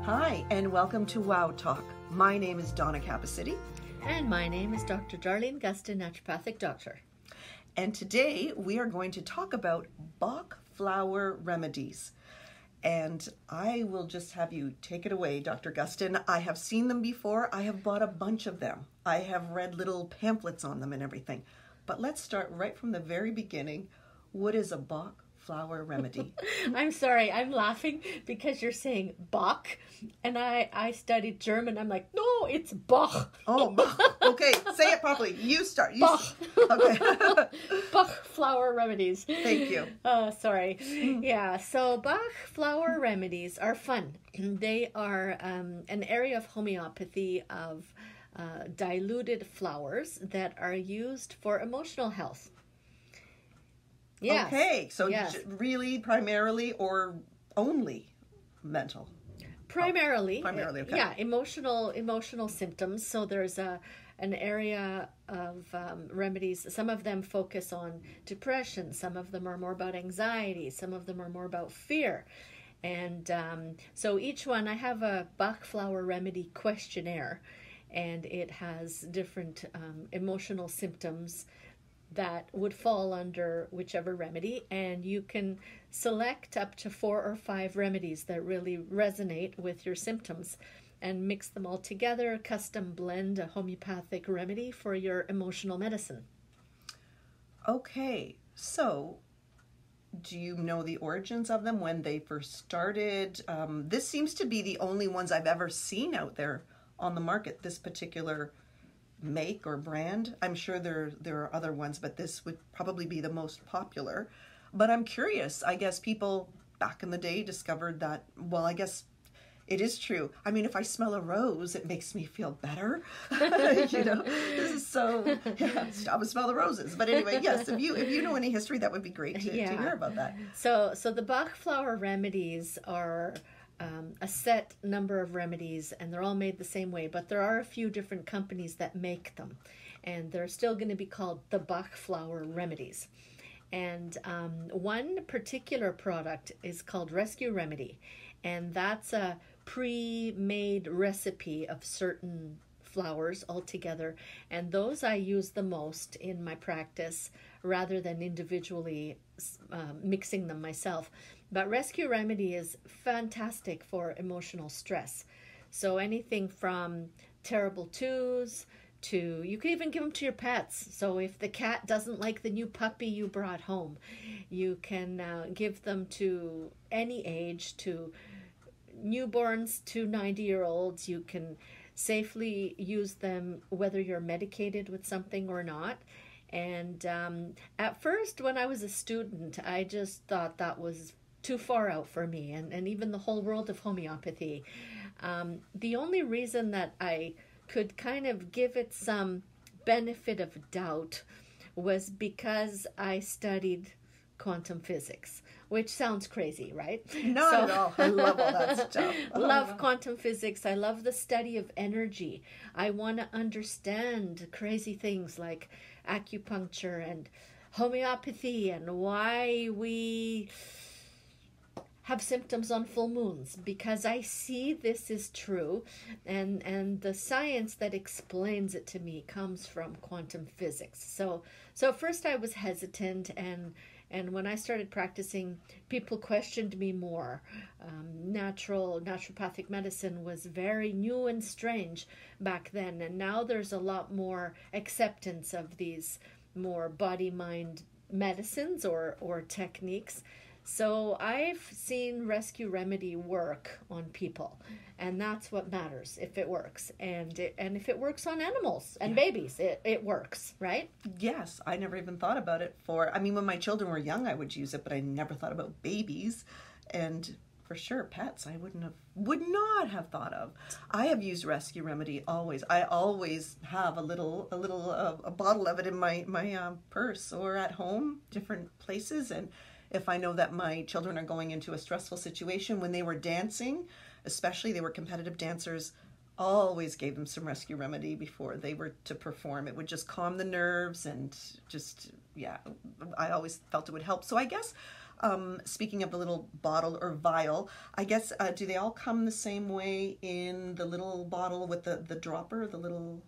Hi, and welcome to Wow Talk. My name is Donna Cappuccitti. And my name is Dr. Darlene Gustin, naturopathic doctor. And today we are going to talk about Bach Flower Remedies. And I will just have you take it away, Dr. Gustin. I have seen them before. I have bought a bunch of them. I have read little pamphlets on them and everything. But let's start right from the very beginning. What is a Bach Flower Remedy? I'm sorry, I'm laughing because you're saying Bach, and I studied German. I'm like, no, it's Bach. Oh, Bach. Okay, say it properly. You start. Bach. Okay. Bach Flower Remedies. Thank you. Sorry. Yeah, so Bach Flower Remedies are fun. They are an area of homeopathy of diluted flowers that are used for emotional health. Yes. Okay, so yes. Really primarily or only mental? Primarily. Primarily, okay. Yeah, emotional symptoms. So there's an area of remedies. Some of them focus on depression. Some of them are more about anxiety. Some of them are more about fear. And so each one, I have a Bach Flower Remedy questionnaire, and it has different emotional symptoms that would fall under whichever remedy, and you can select up to 4 or 5 remedies that really resonate with your symptoms and mix them all together, custom blend a homeopathic remedy for your emotional medicine. Okay, so do you know the origins of them, when they first started? This seems to be the only ones I've ever seen out there on the market, this particular make or brand. I'm sure there are other ones, but this would probably be the most popular. But I'm curious. I guess people back in the day discovered that, well, I guess it is true. I mean, if I smell a rose, it makes me feel better. This is so, yeah, stop and smell the roses. But anyway, yes, if you know any history, that would be great to hear about that. So the Bach Flower Remedies are a set number of remedies, and they're all made the same way, but there are a few different companies that make them, and they're still going to be called the Bach Flower Remedies. And one particular product is called Rescue Remedy, and that's a pre-made recipe of certain flowers altogether, and those I use the most in my practice rather than individually mixing them myself. But Rescue Remedy is fantastic for emotional stress. So anything from terrible twos to, you can even give them to your pets. So if the cat doesn't like the new puppy you brought home, you can give them to any age, to newborns to 90-year-olds. You can safely use them whether you're medicated with something or not. And at first, when I was a student, I just thought that was too far out for me, and even the whole world of homeopathy. The only reason that I could kind of give it some benefit of doubt was because I studied quantum physics, which sounds crazy, right? Not at all. I love all that stuff. Love quantum physics. I love the study of energy. I want to understand crazy things like acupuncture and homeopathy and why we have symptoms on full moons, because I see this is true, and the science that explains it to me comes from quantum physics. So first I was hesitant, and when I started practicing, people questioned me more. Naturopathic medicine was very new and strange back then, and now there's a lot more acceptance of these more body-mind medicines or techniques. So I've seen Rescue Remedy work on people, and that's what matters, if it works. And if it works on animals and babies, it works, right? Yes, I never even thought about it when my children were young, I would use it, but I never thought about babies. And for sure, pets, I would not have thought of. I have used Rescue Remedy always. I always have a bottle of it in my purse or at home, different places. And if I know that my children are going into a stressful situation, when they were dancing, especially they were competitive dancers, always gave them some Rescue Remedy before they were to perform. It would just calm the nerves and just, yeah, I always felt it would help. So I guess Speaking of the little bottle or vial, I guess, do they all come the same way in the little bottle with the dropper, the little,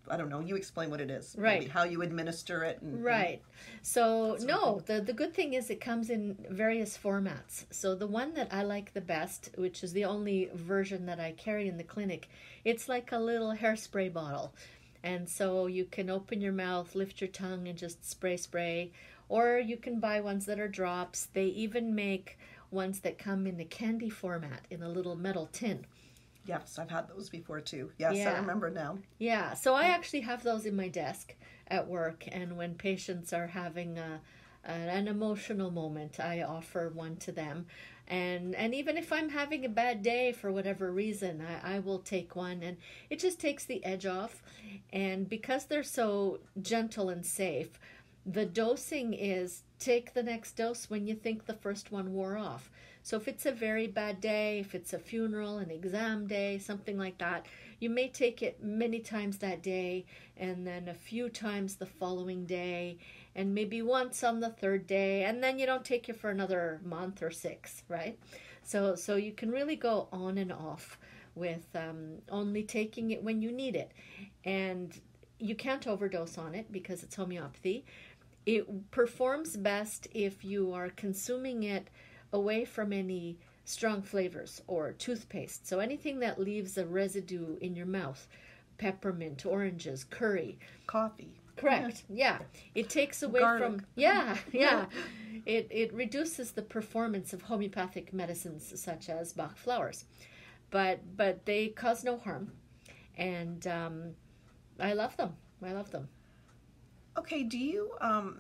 I don't know, you explain what it is. Right. Maybe how you administer it. Right. So, no, the good thing is it comes in various formats. So the one that I like the best, which is the only version that I carry in the clinic, it's like a little hairspray bottle. And so you can open your mouth, lift your tongue, and just spray. Or you can buy ones that are drops. They even make ones that come in the candy format in a little metal tin. Yes, I've had those before too. Yes, Yeah. I remember now. Yeah, so I actually have those in my desk at work, and when patients are having an emotional moment, I offer one to them. And even if I'm having a bad day for whatever reason, I will take one, and it just takes the edge off. And because they're so gentle and safe, the dosing is take the next dose when you think the first one wore off. So if it's a very bad day, if it's a funeral, an exam day, something like that, you may take it many times that day, and then a few times the following day, and maybe once on the third day, and then you don't take it for another month or 6, right? So you can really go on and off with only taking it when you need it. And you can't overdose on it because it's homeopathy. It performs best if you are consuming it away from any strong flavors or toothpaste. So anything that leaves a residue in your mouth, peppermint, oranges, curry. Coffee. Correct. Yeah. It takes away Garlic. from It reduces the performance of homeopathic medicines such as Bach flowers. But they cause no harm. And I love them. Okay, do you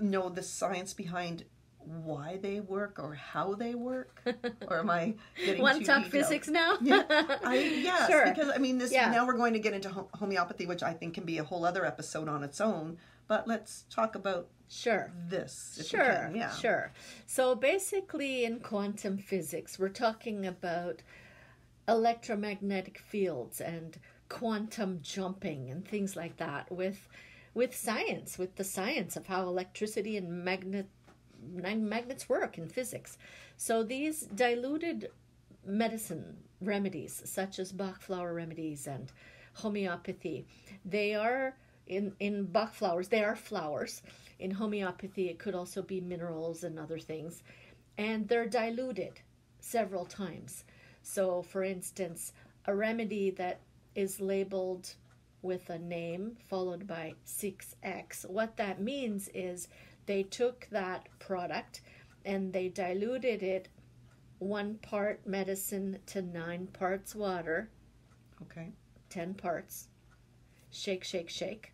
know the science behind why they work or how they work? Or am I getting Want too to talk detailed? physics now? Yes, Sure. because I mean, Yeah. now we're going to get into homeopathy, which I think can be a whole other episode on its own. But let's talk about Sure. this. If we Sure, can. Yeah. sure. So basically in quantum physics, we're talking about electromagnetic fields and quantum jumping and things like that with science, with the science of how electricity and magnets work in physics. So these diluted medicine remedies, such as Bach Flower Remedies and homeopathy, they are in Bach flowers, they are flowers. In homeopathy, it could also be minerals and other things. And they're diluted several times. So, for instance, a remedy that is labeled with a name followed by 6X, what that means is they took that product and they diluted it 1 part medicine to 9 parts water. Okay. 10 parts. Shake, shake, shake.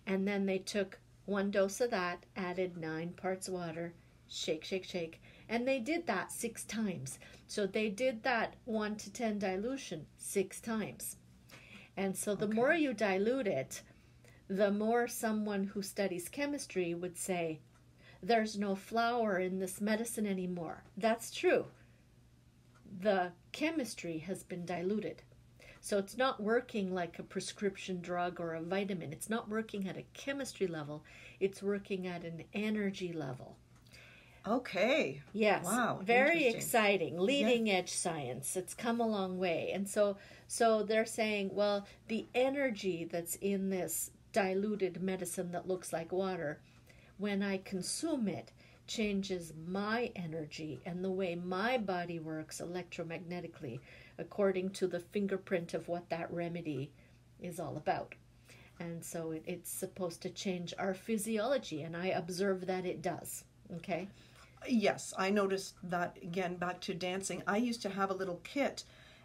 And then they took 1 dose of that, added 9 parts water, shake, shake, shake. And they did that 6 times. So they did that 1 to 10 dilution 6 times. And so the more you dilute it, the more someone who studies chemistry would say, there's no flower in this medicine anymore. That's true. The chemistry has been diluted. So it's not working like a prescription drug or a vitamin. It's not working at a chemistry level. It's working at an energy level. Okay. Yes. Wow. Very Interesting. exciting. Leading edge science. It's come a long way. And so they're saying, well, the energy that's in this diluted medicine that looks like water, when I consume it, changes my energy and the way my body works electromagnetically according to the fingerprint of what that remedy is all about. And so it's supposed to change our physiology, and I observe that it does. Okay? Yes, I noticed that, again, back to dancing. I used to have a little kit,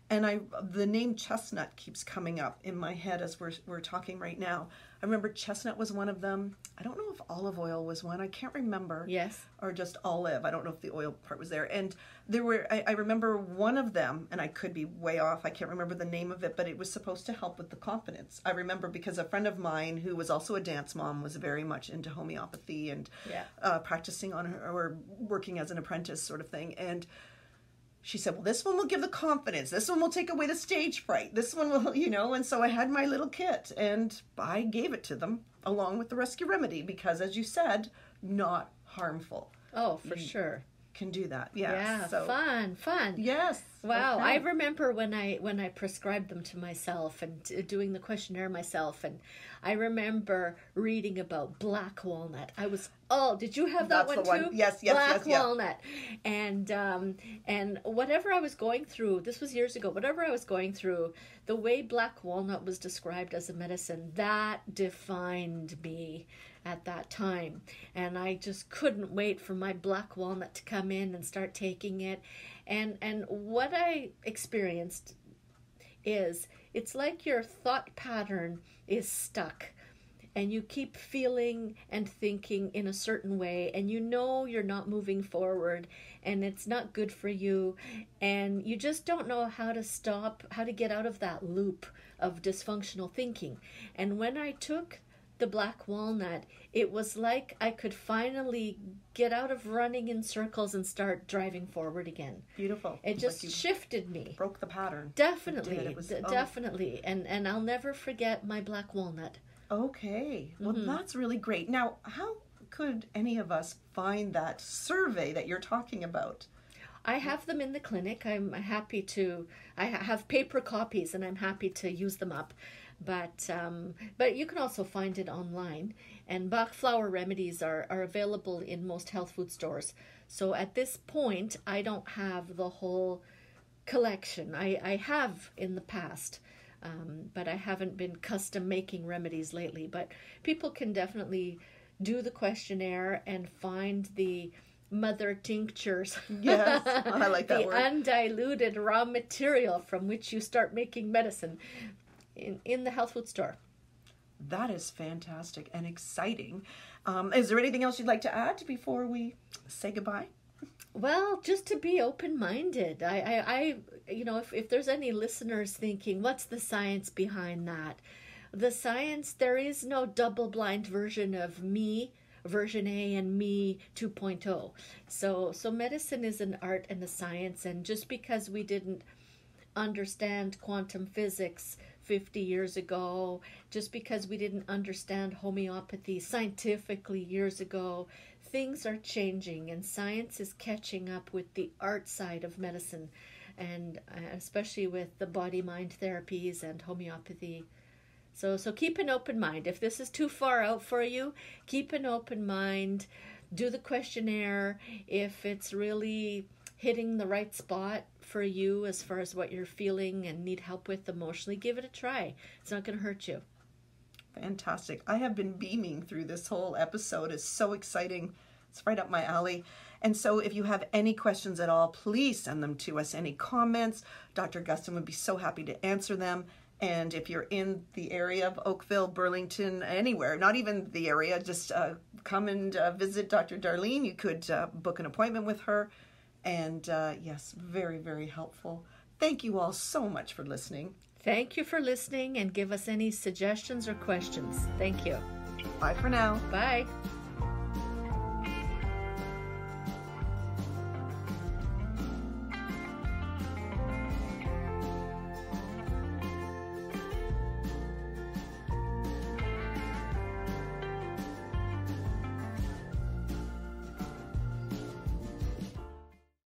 and the name chestnut keeps coming up in my head as we're talking right now. I remember chestnut was one of them. I don't know if olive oil was one. I can't remember. Yes. Or just olive. I don't know if the oil part was there. And there were, I remember one of them, and I could be way off. I can't remember the name of it, but it was supposed to help with the confidence. I remember because a friend of mine who was also a dance mom was very much into homeopathy and practicing on her, or working as an apprentice sort of thing. And she said, well, this one will give the confidence. This one will take away the stage fright. This one will, and so I had my little kit and I gave it to them along with the rescue remedy because, as you said, not harmful. Oh, for sure. can do that. Yes. Yeah, So, fun. yes. Wow, Okay. I remember when I prescribed them to myself and doing the questionnaire myself, and I remember reading about black walnut. I was did you have that That's one the one. too? Yes, black yeah. walnut, and whatever I was going through, this was years ago. Whatever I was going through, the way black walnut was described as a medicine, that defined me at that time, and I just couldn't wait for my black walnut to come in and start taking it. And what I experienced is it's like your thought pattern is stuck, and you keep feeling and thinking in a certain way, and you know you're not moving forward, and it's not good for you, and you just don't know how to get out of that loop of dysfunctional thinking. And when I took the black walnut, it was like I could finally get out of running in circles and start driving forward again. Beautiful. It just like shifted me. broke the pattern. Definitely. It was, definitely. And I'll never forget my black walnut. Okay. Well, that's really great. Now, how could any of us find that survey that you're talking about? I have them in the clinic. I'm happy to. I have paper copies, and I'm happy to use them up. But you can also find it online. And Bach Flower Remedies are available in most health food stores. So at this point, I don't have the whole collection. I have in the past, but I haven't been custom making remedies lately. But people can definitely do the questionnaire and find the mother tinctures. Yes, I like that the word. Undiluted raw material from which you start making medicine in the health food store. That is fantastic and exciting. Is there anything else you'd like to add before we say goodbye? Well, just to be open-minded. I if there's any listeners thinking, what's the science behind that? The science, there is no double-blind version of me, version A, and me 2.0. So medicine is an art and a science, and just because we didn't understand quantum physics 50 years ago, just because we didn't understand homeopathy scientifically years ago, things are changing, and science is catching up with the art side of medicine, and especially with the body-mind therapies and homeopathy. So keep an open mind. If this is too far out for you, keep an open mind. Do the questionnaire. If it's really hitting the right spot for you as far as what you're feeling and need help with emotionally, give it a try. It's not going to hurt you. Fantastic. I have been beaming through this whole episode. It's so exciting. It's right up my alley. And so if you have any questions at all, please send them to us. Any comments, Dr. Gustin would be so happy to answer them. And if you're in the area of Oakville, Burlington, anywhere, not even the area, just come and visit Dr. Darlene. You could book an appointment with her. And yes, very, very helpful. Thank you all so much for listening. Thank you for listening, and give us any suggestions or questions. Thank you. Bye for now. Bye.